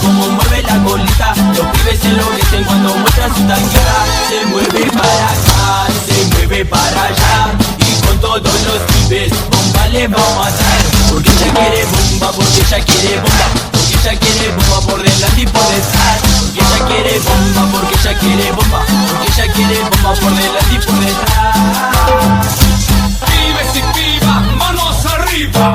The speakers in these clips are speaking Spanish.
como mueve la colita. Los pibes se enloquecen cuando muestra su tanguita. Se mueve para acá, se mueve para allá, y con todos los pibes bomba le vamos a dar. Porque ella quiere bomba, porque ella quiere bomba, porque ella quiere bomba por delante y por detrás. Porque ella quiere bomba, porque ella quiere bomba, porque ella quiere bomba por delante y por detrás. Pibes y pibas, manos arriba.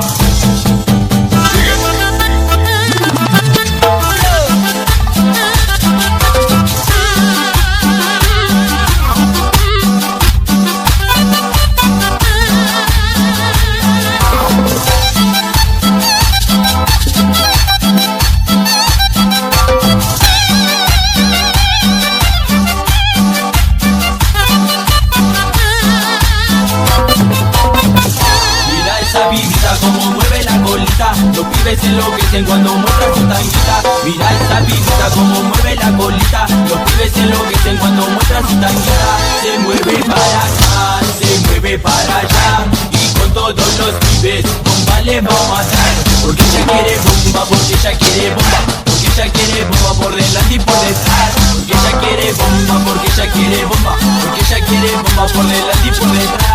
Como mueve la colita, los pibes se enloquecen cuando muestra su tanguita. Mira esa pibita como mueve la colita, los pibes se enloquecen cuando muestra su tanguita. Se mueve para acá, se mueve para allá, y con todos los pibes bomba le vamos a dar. Porque ella quiere bomba, porque ella quiere bomba, porque ella quiere bomba por delante y por detrás. Porque ella quiere bomba, porque ella quiere bomba, porque ella quiere bomba por delante y por detrás.